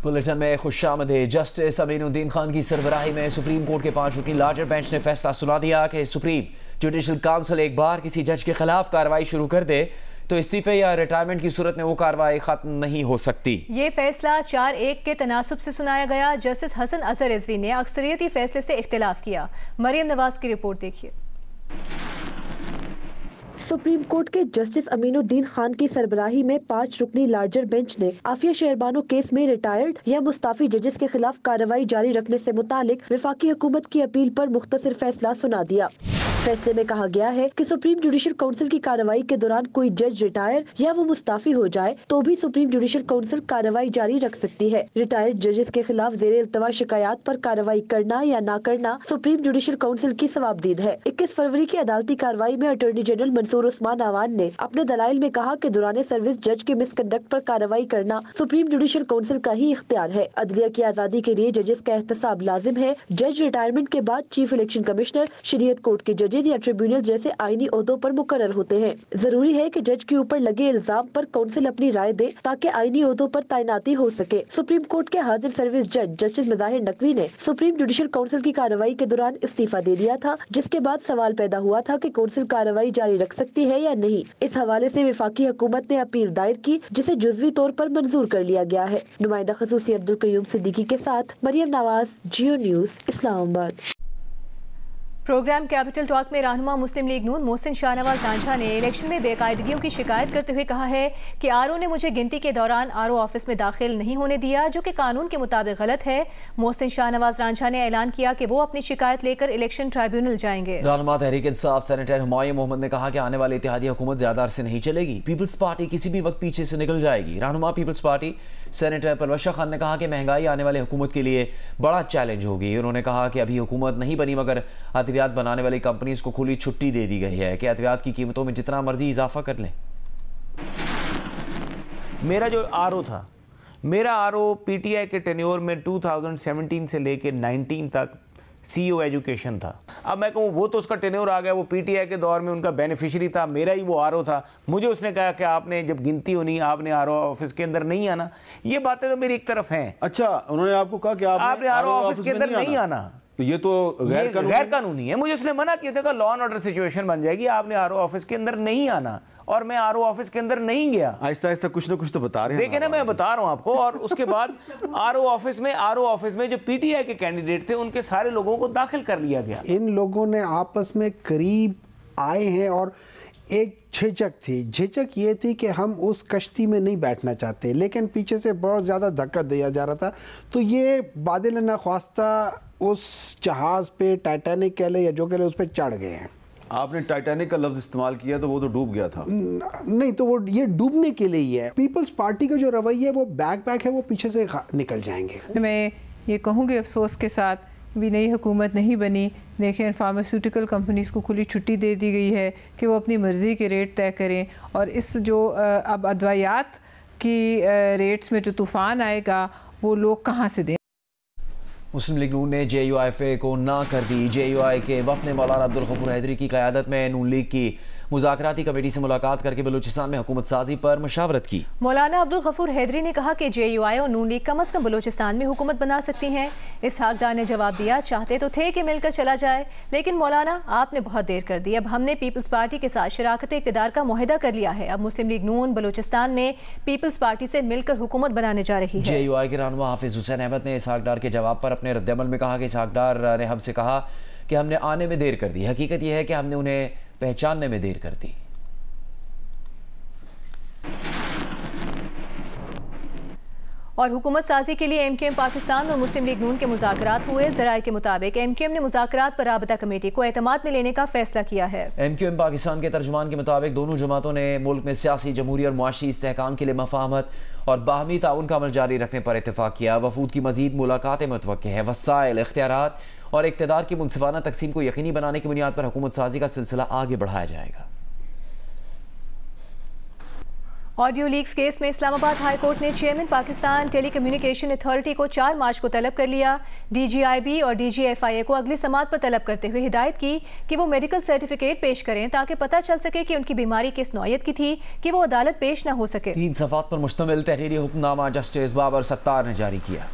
Bulletin में खुशामदीद। Justice Aminuddin Khan की सरबराही में सुप्रीम कोर्ट के 5 रुकनी लार्जर बेंच ने फैसला सुना दिया कि सुप्रीम जुडिशल काउंसिल एक बार किसी जज के खिलाफ कार्रवाई शुरू कर दे तो इस्तीफे या रिटायरमेंट की सूरत में वो कार्रवाई खत्म नहीं हो सकती। ये फैसला 4-1 के तनासुब से सुनाया गया। जस्टिस हसन अजहर रिजवी ने अक्सरियती फैसले से इख्तिलाफ किया। मरियम नवाज की रिपोर्ट देखिए। सुप्रीम कोर्ट के जस्टिस अमीनुद्दीन खान की सरबराही में 5 रुकनी लार्जर बेंच ने आफिया शहरबानो केस में रिटायर्ड या मुस्ताफी जजेस के खिलाफ कार्रवाई जारी रखने से मुतालिक वफाकी हुकूमत की अपील पर मुख्तसर फैसला सुना दिया। फैसले में कहा गया है कि सुप्रीम जुडिशल काउंसिल की कार्रवाई के दौरान कोई जज रिटायर या वो मुस्ताफी हो जाए तो भी सुप्रीम जुडिशल काउंसिल कार्रवाई जारी रख सकती है। रिटायर्ड जजेस के खिलाफ ज़ेरे इल्तवा शिकायत पर कार्रवाई करना या ना करना सुप्रीम जुडिशल काउंसिल की सवाबदीद है। 21 फरवरी की अदालती कार्रवाई में अटॉर्नी जनरल मंसूर उस्मान अवान ने अपने दलाइल में कहा कि दौरान सर्विस जज के मिसकंडक्ट पर कार्रवाई करना सुप्रीम जुडिशल काउंसिल का ही इख्तियार है। अदलिया की आज़ादी के लिए जजेस का एहतसाब लाजिम है। जज रिटायरमेंट के बाद चीफ इलेक्शन कमिश्नर, शरीयत कोर्ट के जजेस या ट्रिब्यूनल जैसे आईनी ओहदों पर मुकर्रर होते हैं। जरूरी है कि जज के ऊपर लगे इल्जाम पर काउंसिल अपनी राय दे ताकि आईनी ओहदों पर तैनाती हो सके। सुप्रीम कोर्ट के हाजिर सर्विस जज जस्टिस मुजाहिर नकवी ने सुप्रीम जुडिशल काउंसिल की कार्रवाई के दौरान इस्तीफा दे दिया था, जिसके बाद सवाल पैदा हुआ था कि काउंसिल कार्रवाई जारी रख सकती है या नहीं। इस हवाले से वफाकी हुकूमत ने अपील दायर की, जिसे जुज़वी तौर पर मंजूर कर लिया गया है। नुमाइंदा खसूसी अब्दुल कयूम सिद्दीकी के साथ Maryam Nawaz, Geo news, Islamabad. Program capital talk में रहनुमा मुस्लिम लीग नून मोहसिन शाहनवाज रांझा ने इलेक्शन में बेकायदगियों की शिकायत करते हुए कहा है कि आरओ ने मुझे गिनती के दौरान आरओ ऑफिस में दाखिल नहीं होने दिया, जो कि कानून के मुताबिक गलत है। मोहसिन शाहनवाज रांझा ने ऐलान किया कि वो अपनी शिकायत लेकर इलेक्शन ट्राइब्यूनल जाएंगे। रहनुमा तहरीक इंसाफ सेनेटर हुमायूं मोहम्मद ने कहा कि आने वाली इत्तेहादी हुकूमत ज्यादा अरसे नहीं चलेगी, पीपल्स पार्टी किसी भी वक्त पीछे से निकल जाएगी। रहनुमा पीपल्स पार्टी सेनेटर परवश खान ने कहा कि महंगाई आने वाली हुकूमत के लिए बड़ा चैलेंज होगी। उन्होंने कहा कि अभी हुकूमत नहीं बनी मगर अद्वियात बनाने वाली कंपनीज को खुली छुट्टी दे दी गई है कि अद्वियात की कीमतों में जितना मर्जी इजाफा कर लें। मेरा जो आरओ था, मेरा आरओ पीटीआई के टेन्योर में 2017 से लेकर 19 तक सीईओ एजुकेशन था। अब मैं कहूँ वो तो उसका टेन्योर आ गया, वो पीटीआई के दौर में उनका बेनिफिशियरी था, मेरा ही वो आरओ था। मुझे उसने कहा कि आपने जब गिनती होनी आपने आरओ ऑफिस के अंदर नहीं आना। ये बातें तो मेरी एक तरफ हैं। अच्छा, उन्होंने आपको कहा कि आपने आरओ ऑफिस के अंदर नहीं आना, तो ये तो गैर कानूनी है। मुझे उसने मना किया था, लॉ एंड ऑर्डर सिचुएशन बन जाएगी, आपने आरओ ऑफिस के अंदर नहीं आना, और मैं आरओ ऑफिस के अंदर नहीं गया। आहिस्ता आहिस्ता कुछ ना कुछ तो बता रहे हैं। देखिए ना, मैं बता रहा हूं आपको। और उसके बाद आरओ ऑफिस में जो पीटीआई के कैंडिडेट थे उनके सारे लोगों को दाखिल कर लिया गया। इन लोगों ने आपस में करीब आए हैं और एक झिझक थी। झिझक ये थी कि हम उस कश्ती में नहीं बैठना चाहते, लेकिन पीछे से बहुत ज़्यादा धक्का दिया जा रहा था। तो ये बादल नाख्वास्ता उस जहाज़ पे, टाइटैनिक कह ले या जो कह ले, उस पर चढ़ गए हैं। आपने टाइटैनिक का लफ्ज़ इस्तेमाल किया तो वो तो डूब गया था। नहीं, तो वो ये डूबने के लिए ही है। पीपल्स पार्टी का जो रवैया है वो बैक है, वो पीछे से निकल जाएंगे। मैं ये कहूँगी अफसोस के साथ, भी नई हुकूमत नहीं बनी, लेकिन फार्मास्यूटिकल कंपनीज़ को खुली छुट्टी दे दी गई है कि वो अपनी मर्ज़ी के रेट तय करें। और इस जो अब अदवायात की रेट्स में जो तूफ़ान आएगा वो लोग कहाँ से दें। मुस्लिम लीग नून ने JUIF को ना कर दी। JUI के वफ़द ने मौलाना अब्दुल गफूर हैदरी की क़यादत में नून लीग की मुज़ाकराती कमेटी से मुलाकात करके बलूचिस्तान में हुकूमत साजी पर मशावरत की। मौलाना अब्दुल गफूर हैदरी ने कहा कि JUI और नून लीग कम अज़ कम बलूचिस्तान में हुकूमत बना सकती हैं। इसहाक डार ने जवाब दिया, चाहते तो थे कि मिलकर चला जाए, लेकिन मौलाना आपने बहुत देर कर दी। अब हमने पीपल्स पार्टी के साथ शराकत इक़्तिदार का मुआहिदा कर लिया है। अब मुस्लिम लीग नून बलूचिस्तान में पीपल्स पार्टी से मिलकर हुकूमत बनाने जा रही है। JUI के रहनुमा हाफिज हुसैन अहमद ने इसहाक डार के जवाब पर अपने रद्दअमल में कहा कि इसहाक डार ने हमसे कहा कि हमने आने में देर कर दी। हकीकत यह है कि हमने उन्हें पहचानने में देर कर दी। और हुकूमत साजी के लिए MQM पाकिस्तान और मुस्लिम लीग नून के मुज़ाकरात हुए। ज़राए के मुताबिक MQM ने मुज़ाकरात पर राबता कमेटी को एतमाद में लेने का फैसला किया है। MQM पाकिस्तान के तर्जुमान के मुताबिक दोनों जमातों ने मुल्क में सियासी, जमहूरी और मुआशी इस्तेहकाम के लिए मफाहमत और बाहमी ताउन का अमल जारी रखने पर इत्तेफाक किया। वफूद की मजीद मुलाकातें मुतवक्किल हैं। वसाइल, इख्तियारात और इक़्तिदार की मुनसिफाना तकसीम को यकीनी बनाने की बुनियाद पर हुकूमत साजी का सिलसिला आगे बढ़ाया जाएगा। ऑडियो लीक्स केस में इस्लामाबाद हाई कोर्ट ने चेयरमैन पाकिस्तान टेलीकम्युनिकेशन अथॉरिटी को 4 मार्च को तलब कर लिया। DGIB और DGFIA को अगली समाअत पर तलब करते हुए हिदायत की कि वो मेडिकल सर्टिफिकेट पेश करें ताकि पता चल सके कि उनकी बीमारी किस नौयत की थी कि वो अदालत पेश न हो सके। 3 सफ़ात पर मुश्तमिल तहरीरी हुक्मनामा जस्टिस बाबर सत्तार ने जारी किया।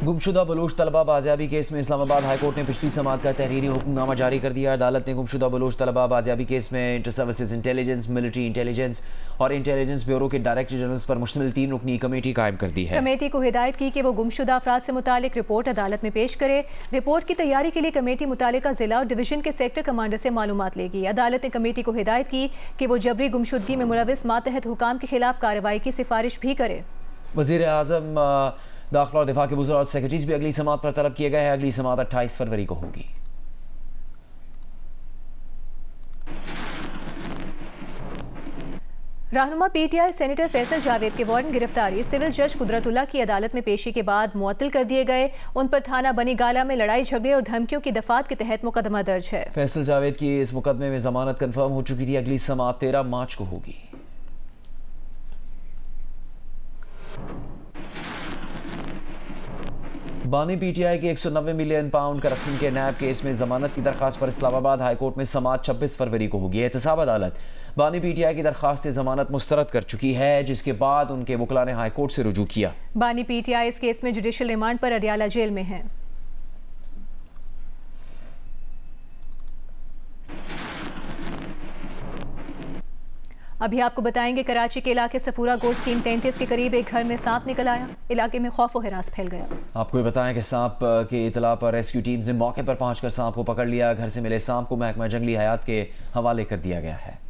गुमशुदा बलूच तलबा बाजियाबी केस में इस्लामाबाद हाई कोर्ट ने पिछली समाअत का तहरीरी हुक्मनामा जारी कर दिया। अदालत ने गुमशुदा बलूच तलबा बाजियाबी केस में inter services intelligence, military intelligence और इंटेलिजेंस ब्यूरो के डायरेक्टर जनरल्स पर मुश्तमिल 3 रुकनी कमेटी कायम कर दी है। कमेटी को हिदायत की कि वो गुमशुदा अफराद से मुतालिक रिपोर्ट अदालत में पेश करे। रिपोर्ट की तैयारी के लिए कमेटी मुतालिका जिला और डिवीजन के सेक्टर कमांडर से मालूमात लेगी। अदालत ने कमेटी को हिदायत की कि वो जबरी गुमशुदगी में मुलविस मातहत हुकाम के खिलाफ कार्रवाई की सिफारिश भी करे। वज़ीर आज़म, दाखिला और दिफा के वज़रा और सेक्रेटरीज भी अगली समाअत पर तलब किए गए हैं। अगली समाअत 28 फरवरी को होगी। रहनुमा PTI सेनेटर फैसल जावेद के वारंट गिरफ्तारी सिविल जज कुदरतुल्लाह की अदालत में पेशी के बाद मुअत्तल कर दिए गए। उन पर थाना बनी गाला में लड़ाई झगड़े और धमकियों की दफात के तहत मुकदमा दर्ज है। फैसल जावेद की इस मुकदमे में जमानत कन्फर्म हो चुकी थी। अगली समाअत 13 मार्च को होगी। बानी PTI की 190 मिलियन पाउंड करप्शन के नैब केस में जमानत की दरखास्त पर इस्लामाबाद हाई कोर्ट में समाअत 26 फरवरी को होगी। एहतसाब अदालत बानी PTI की दरखास्त जमानत मुस्तरद कर चुकी है, जिसके बाद उनके वकला ने हाई कोर्ट से रुजू किया। बानी PTI इस केस में जुडिशल रिमांड पर अडियाला जेल में है। अभी आपको बताएंगे कराची के इलाके सफूरा गोड स्कीम 33 के करीब एक घर में सांप निकल आया। इलाके में खौफ व हिरास फैल गया। आपको ये बताएं कि सांप की इतला पर रेस्क्यू टीम्स ने मौके पर पहुंचकर सांप को पकड़ लिया। घर से मिले सांप को महकमा जंगली हयात के हवाले कर दिया गया है।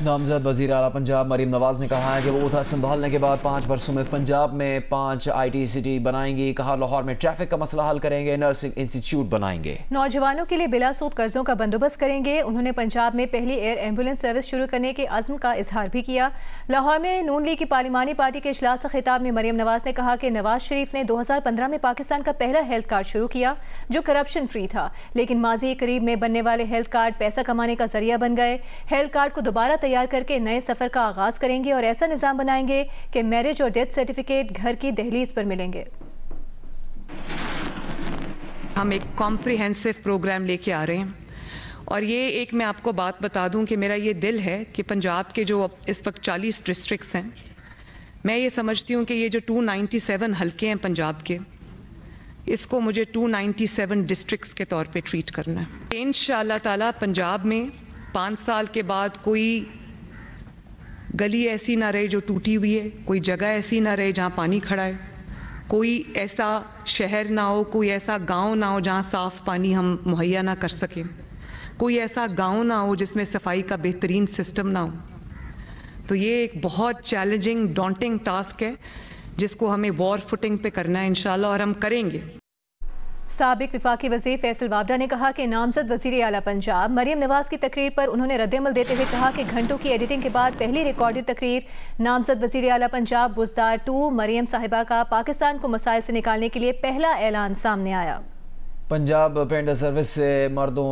नामजद वज़ीर आला पंजाब मरीम नवाज ने कहा है कि वो उहदा संभालने के बाद 5 बरसों में पंजाब में 5 IT सिटी बनाएंगी। कहा लाहौर में ट्रैफिक का मसला हल करेंगे, नर्सिंग इंस्टीट्यूट बनाएंगे, नौजवानों के लिए बिलासूद कर्जों का बंदोबस्त करेंगे। उन्होंने पंजाब में पहली एयर एम्बुलेंस सर्विस शुरू करने के अज़्म का इजहार भी किया। लाहौर में नून लीग की पार्लिमानी पार्टी के इजलास से खिताब में मरीम नवाज ने कहा कि नवाज शरीफ ने 2015 में पाकिस्तान का पहला हेल्थ कार्ड शुरू किया जो करप्शन फ्री था, लेकिन माजी करीब में बनने वाले हेल्थ कार्ड पैसा कमाने का जरिया बन गए। हेल्थ कार्ड को दोबारा तैयार करके नए सफर का आगाज करेंगे और ऐसा निजाम बनाएंगे कि मैरिज और डेथ सर्टिफिकेट घर की दहलीज पर मिलेंगे। हम एक कॉम्प्रिहेंसिव प्रोग्राम लेके आ रहे हैं और ये एक मैं आपको बात बता दूं कि मेरा ये दिल है कि पंजाब के जो इस वक्त 40 डिस्ट्रिक्ट्स हैं, मैं ये समझती हूँ कि ये जो 297 हल्के हैं पंजाब के, इसको मुझे 297 डिस्ट्रिक्ट्स के तौर पे ट्रीट करना है। इंशाअल्लाह ताला पंजाब में 5 साल के बाद कोई गली ऐसी ना रहे जो टूटी हुई है, कोई जगह ऐसी ना रहे जहाँ पानी खड़ा है, कोई ऐसा शहर ना हो, कोई ऐसा गांव ना हो जहाँ साफ़ पानी हम मुहैया ना कर सकें, कोई ऐसा गांव ना हो जिसमें सफाई का बेहतरीन सिस्टम ना हो। तो ये एक बहुत चैलेंजिंग डॉन्टिंग टास्क है जिसको हमें वॉर फुटिंग पे करना है इंशाल्लाह, और हम करेंगे। साबिक विफाकी वज़ीर फैसल वावडा ने कहा कि नामजद वज़ीर आला पंजाब मरीम नवाज की तकरीर पर उन्होंने रद्दअमल देते हुए कहा कि घंटों की एडिटिंग के बाद पहली रिकॉर्डेड तकरीर नामजद वज़ीर आला पंजाब बुज़दार 2 मरीम साहिबा का पाकिस्तान को मसाइल से निकालने के लिए पहला ऐलान सामने आया। पंजाब पेंटर सर्विस से मर्दों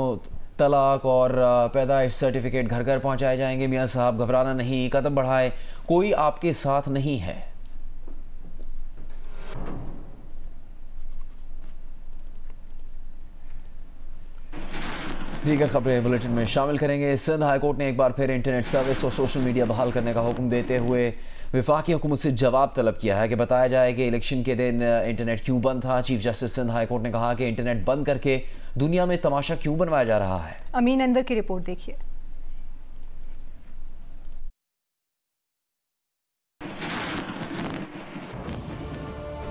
तलाक और पैदाइश सर्टिफिकेट घर घर पहुँचाए जाएंगे। मियाँ साहब घबराना नहीं, कदम बढ़ाए, कोई आपके साथ नहीं है। दीगर खबरें बुलेटिन में शामिल करेंगे। सिंध हाईकोर्ट ने एक बार फिर इंटरनेट सर्विस और सोशल मीडिया बहाल करने का हुक्म देते हुए वफाकी हुकूमत से जवाब तलब किया है कि बताया जाए कि इलेक्शन के दिन इंटरनेट क्यों बंद था। चीफ जस्टिस सिंध हाईकोर्ट ने कहा कि इंटरनेट बंद करके दुनिया में तमाशा क्यों बनवाया जा रहा है। अमीन अनवर की रिपोर्ट देखिए।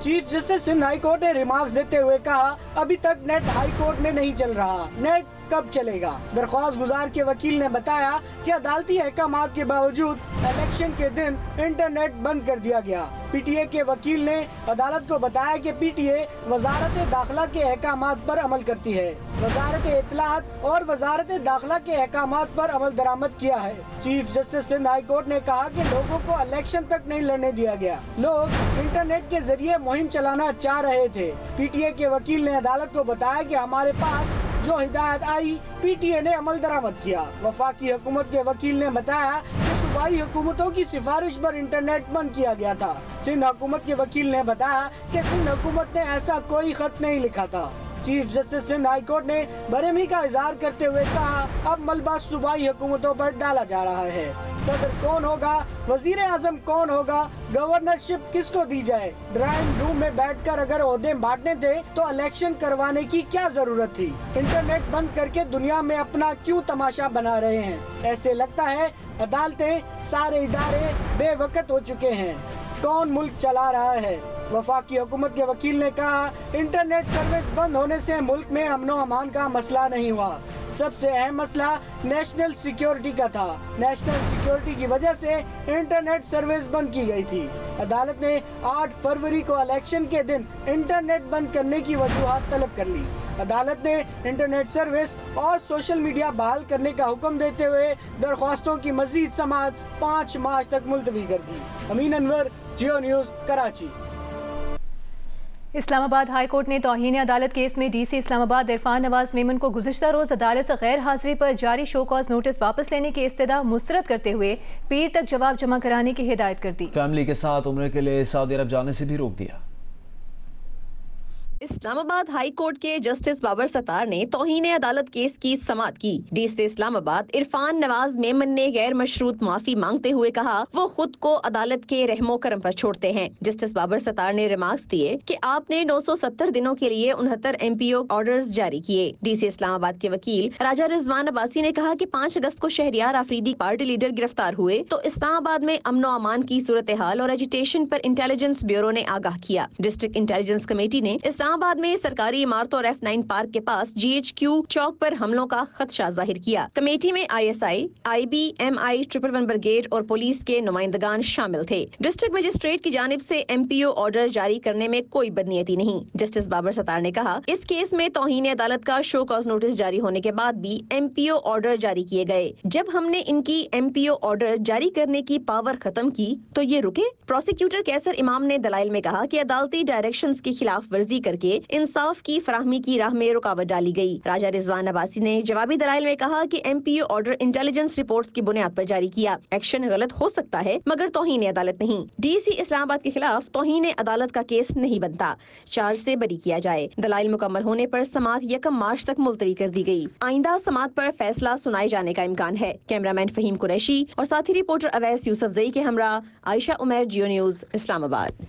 Chief justice Sindh high court ने रिमार्क्स देते हुए कहा, अभी तक नेट हाई कोर्ट में नहीं चल रहा, नेट कब चलेगा। दरख्वास्त गुजार के वकील ने बताया कि अदालती अहकामात के बावजूद इलेक्शन के दिन इंटरनेट बंद कर दिया गया। पीटीए के वकील ने अदालत को बताया कि पीटीए वजारत दाखिला के अहकामात पर अमल करती है। वजारत इत्तलात और वजारत दाखिला के अहकामात पर अमल दरामद किया है। Chief justice Sindh high court ने कहा कि लोगों को इलेक्शन तक नहीं लड़ने दिया गया। लोग इंटरनेट के जरिए मुहिम चलाना चाह रहे थे। पीटीए के वकील ने अदालत को बताया कि हमारे पास जो हिदायत आई पीटीए ने अमल दरामद किया। वफाकी हुकूमत के वकील ने बताया कि सूबाई हुकूमतों की सिफारिश पर इंटरनेट बंद किया गया था। सिंध हुकूमत के वकील ने बताया कि सिंध हुकूमत ने ऐसा कोई खत नहीं लिखा था। Chief justice Sindh high court ने बरहमी का इजहार करते हुए कहा, अब मलबा सूबाई हुकूमतों पर डाला जा रहा है। सदर कौन होगा, वजीर आजम कौन होगा, गवर्नरशिप किसको दी जाए। ड्राइंग रूम में बैठकर अगर ओहदे बांटने थे तो इलेक्शन करवाने की क्या जरूरत थी। इंटरनेट बंद करके दुनिया में अपना क्यों तमाशा बना रहे हैं। ऐसे लगता है अदालतें, सारे इदारे बेवकत हो चुके हैं। कौन मुल्क चला रहा है। वफाकी हुकूमत के वकील ने कहा, इंटरनेट सर्विस बंद होने से मुल्क में अमन व अमान का मसला नहीं हुआ। सबसे अहम मसला नेशनल सिक्योरिटी का था। नेशनल सिक्योरिटी की वजह से इंटरनेट सर्विस बंद की गई थी। अदालत ने 8 फरवरी को इलेक्शन के दिन इंटरनेट बंद करने की वजूहात तलब कर ली। अदालत ने इंटरनेट सर्विस और सोशल मीडिया बहाल करने का हुक्म देते हुए दरख्वास्तों की मजीद समाअत 5 मार्च तक मुलतवी कर दी। Amin Anwar, Geo news, Karachi. Islamabad high court ने तौहीन अदालत केस में डीसी इस्लामाबाद इरफान नवाज मेमन को गुज़िश्ता रोज़ अदालत से गैर हाजिरी पर जारी शो कॉज नोटिस वापस लेने की इस्तदा मुस्तरद करते हुए पीर तक जवाब जमा कराने की हिदायत कर दी। फैमिली के साथ उम्र के लिए सऊदी अरब जाने से भी रोक दिया। इस्लामाबाद हाई कोर्ट के जस्टिस बाबर सत्तार ने तौहीन अदालत केस की समाअत की। डीसी इस्लामाबाद इरफान नवाज मेमन ने गैर मशरूत माफी मांगते हुए कहा वो खुद को अदालत के रहमो करम पर छोड़ते हैं। जस्टिस बाबर सत्तार ने रिमार्क्स दिए कि आपने 970 दिनों के लिए 69 MPO ऑर्डर्स जारी किए। डीसी इस्लामाबाद के वकील राजा रिजवान अब्बासी ने कहा कि 5 अगस्त को शहरियार आफरीदी पार्टी लीडर गिरफ्तार हुए तो इस्लामाबाद में अमनो अमान की सूरत हाल और एजिटेशन पर इंटेलिजेंस ब्यूरो ने आगाह किया। डिस्ट्रिक्ट इंटेलिजेंस कमेटी ने इस्लामाबाद में सरकारी इमारतों और F9 पार्क के पास GHQ चौक पर हमलों का खदशा जाहिर किया। कमेटी में ISI, IB, MI, 111 ब्रिगेड और पुलिस के नुमाइंदगान शामिल थे। डिस्ट्रिक्ट मजिस्ट्रेट की जानिब से MPO ऑर्डर जारी करने में कोई बदनीयती नहीं। जस्टिस बाबर सत्तार ने कहा, इस केस में तौहीन अदालत का शो कॉज नोटिस जारी होने के बाद भी MPO ऑर्डर जारी किए गए। जब हमने इनकी MPO ऑर्डर जारी करने की पावर खत्म की तो ये रुके। प्रोसिक्यूटर कैसर इमाम ने दलाइल में कहा कि अदालती डायरेक्शंस की खिलाफ वर्जी करके इंसाफ की फराहमी की राह में रुकावट डाली गई। राजा रिजवान अब्बासी ने जवाबी दलाइल में कहा कि MPO ऑर्डर इंटेलिजेंस रिपोर्ट्स की बुनियाद पर जारी किया। एक्शन गलत हो सकता है मगर तौहीन अदालत नहीं। डीसी इस्लामाबाद के खिलाफ तौहीन अदालत का केस नहीं बनता। चार्ज से बरी किया जाए। दलाइल मुकम्मल होने पर समाअत 1 मार्च तक मुलतवी कर दी गई। आइंदा समाअत पर फैसला सुनाए जाने का इम्कान है। कैमरामैन फहीम कुरैशी और साथी रिपोर्टर अवैस यूसुफजई के हमरा आयशा उमैर, जियो न्यूज़, इस्लामाबाद।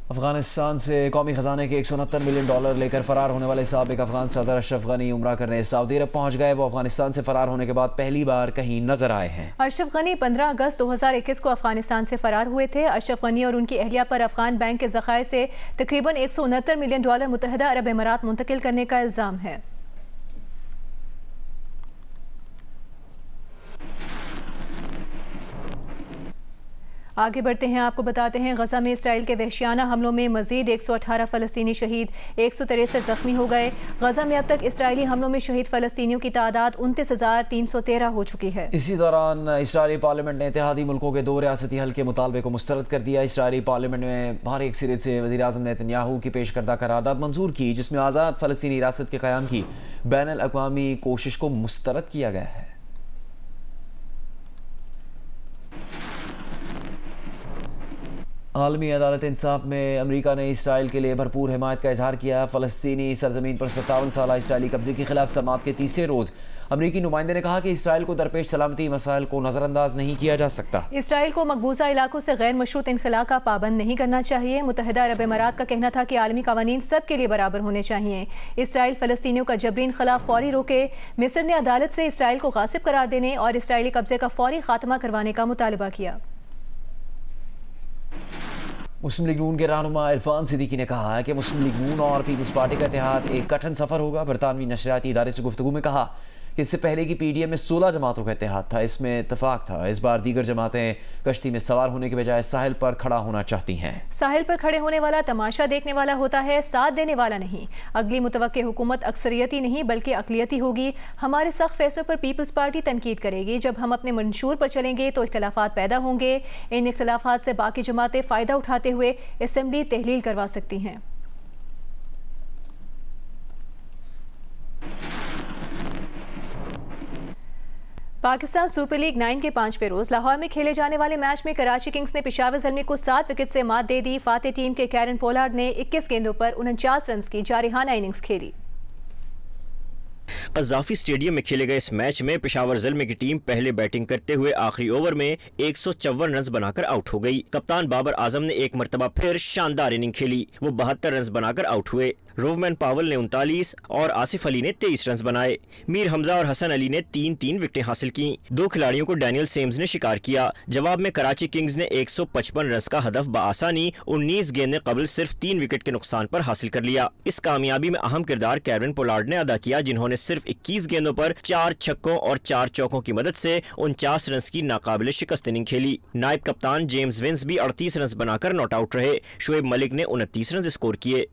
अफगानिस्तान से कौमी खजाने के $169 मिलियन लेकर फरार होने वाले साबिक अफगान सदर अशरफ गनी उम्रा करने सऊदी अरब पहुंच गए। वो अफगानिस्तान से फरार होने के बाद पहली बार कहीं नजर आए हैं। अशरफ गनी 15 अगस्त 2021 को अफगानिस्तान से फरार हुए थे। अशरफ गनी और उनकी अहलिया पर अफगान बैंक के ज़खायर से तकरीबन $169 मिलियन मुत्तहिदा अरब इमारात मुंतकिल करने का इल्ज़ाम है। आगे बढ़ते हैं, आपको बताते हैं गजा में इसराइल के वहशियाना हमलों में मजीद 118 फ़लस्तीनी शहीद, 163 जख्मी हो गए। गजा में अब तक इसराइली हमलों में शहीद फ़लस्तीनियों की तादाद 29,313 हो चुकी है। इसी दौरान इसराइली पार्लियामेंट ने इत्तेहादी मुल्कों के 2 रियासती हल के मुतालबे को मुस्तरद कर दिया। इसराइली पार्लियामेंट में भारी अक्सरियत से वज़ीर आज़म नेतन्याहू की पेश करदा करारदाद मंजूर की, जिसमें आज़ाद फ़लस्तीनी रियासत के क़याम की बैनुल अक़वामी कोशिश को मुस्तरद किया गया है। आलमी अदालत इंसाफ में अमेरिका ने इसराइल के लिए भरपूर हिमायत का इजहार किया। फ़लस्तीनी सरजमीन पर 57 साल इसराइली कब्जे के खिलाफ समाअत के तीसरे रोज़ अमरीकी नुमाइंदे ने कहा कि इसराइल को दरपेश सलामती मसाइल को नज़रअंदाज नहीं किया जा सकता। इसराइल को मकबूजा इलाकों से गैर मशरूत इनखला का पाबंद नहीं करना चाहिए। मुत्तहिदा अरब इमारात का कहना था कि आलमी कानून सब के लिए बराबर होने चाहिए। इसराइल फ़लस्तीनियों का जबरी इनखला फौरी रोके। मिस्र ने अदालत से इसराइल को गासिब करार देने और इसराइली कब्जे का फौरी खात्मा करवाने का मुतालबा किया। मुस्लिम लीग नून के रहनुमा इरफान सिद्दीकी ने कहा है कि मुस्लिम लीग नून और पीपल्स पार्टी का इत्तेहाद एक कठिन सफर होगा। बरतानवी नशरियाती इदारे से गुफ्तगू में कहा कि इससे पहले की पीडीएम में 16 जमातों का इत्तेहाद था, इसमें इत्तेफाक था। इस बार दीगर जमातें कश्ती में सवार होने के बजाय साहिल पर खड़ा होना चाहती हैं। साहिल पर खड़े होने वाला तमाशा देखने वाला होता है, साथ देने वाला नहीं। अगली मुतवक्के हुकूमत अक्सरियती नहीं बल्कि अक़लियती होगी। हमारे सख्त फैसलों पर पीपल्स पार्टी तनकीद करेगी। जब हम अपने मंशूर पर चलेंगे तो इख्तलाफात पैदा होंगे। इन इख्तलाफात से बाकी जमातें फ़ायदा उठाते हुए असम्बली तहलील करवा सकती हैं। पाकिस्तान सुपर लीग 9 के 5वें रोज लाहौर में खेले जाने वाले मैच में कराची किंग्स ने पेशावर ज़ल्मी को 7 विकेट से मात दे दी। फातेह टीम के कैरन पोलार्ड ने 21 गेंदों पर 49 रन की जारिहाना इनिंग्स खेली। कज़ाफी स्टेडियम में खेले गए इस मैच में पेशावर ज़ल्मी की टीम पहले बैटिंग करते हुए आखिरी ओवर में 154 रन बनाकर आउट हो गई। कप्तान बाबर आजम ने एक मरतबा फिर शानदार इनिंग खेली। वो 72 रन बनाकर आउट हुए। रोवमैन पावल ने 39 और आसिफ अली ने 23 रन बनाए। मीर हमजा और हसन अली ने 3-3 विकेटें हासिल की। 2 खिलाड़ियों को डैनियल सेम्स ने शिकार किया। जवाब में कराची किंग्स ने 155 रन का हदफ बआसानी 19 गेंदें कबल सिर्फ 3 विकेट के नुकसान पर हासिल कर लिया। इस कामयाबी में अहम किरदार कैरन पोलार्ड ने अदा किया, जिन्होंने सिर्फ 21 गेंदों पर 4 छक्कों और 4 चौकों की मदद से 49 रन की नाकाबिले शिकस्त इनिंग खेली। नायब कप्तान जेम्स विंस भी 38 रन बनाकर नॉट आउट रहे। शोएब मलिक ने 29 रन स्कोर किए।